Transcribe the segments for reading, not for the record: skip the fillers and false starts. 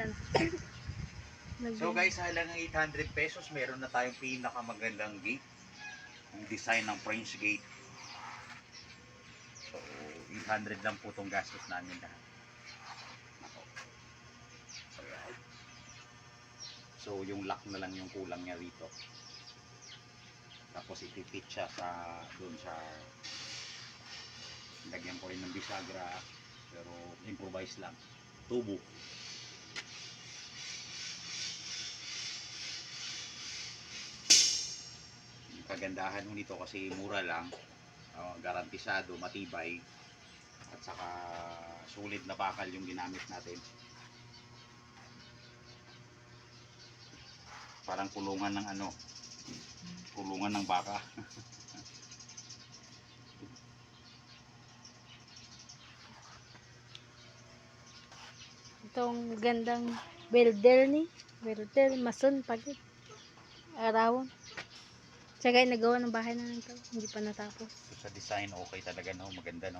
Tan. So guys, halagang 800 pesos, meron na tayong pinakamagandang gate. Ang design ng French gate. So, 800 lang po itong gastos namin lahat. Alright. So, yung lock na lang yung kulang niya rito. Tapos ipipit siya sa doon sa lagyan ko rin ng bisagra, pero improvise lang. Tubo. Yung kagandahan ho nito kasi mura lang, garantisado, matibay, at saka sulit na bakal yung ginamit natin. Parang kulungan ng kulungan ng baka. Itong gandang welder, mason pagod. Arawon. Tsaka nagawa ng bahay na nito, hindi pa natapos. So, sa design okay talaga, no? Maganda, no?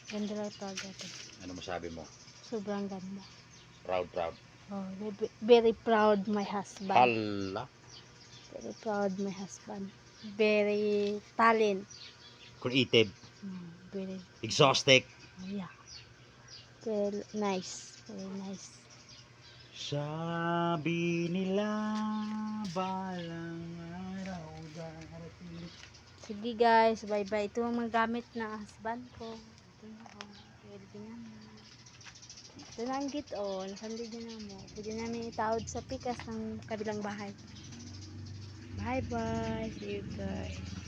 Ganda lang talaga ito. Ano masabi mo? Sobrang ganda. Proud. Oh, very proud my husband. Hala. Very proud my husband. Very talent. Creative. Very, Exhaustic. yeah. Very nice. Very nice. Sabi nila balang araw darating. Sige guys, bye bye. Ito ang mga gamit ng husband ko. Ito na ako. Pwede naman. Ito na ang git o. Nasandi na mo. Pwede namin itawad sa pikas ng kabilang bahay. Bye bye. See you guys.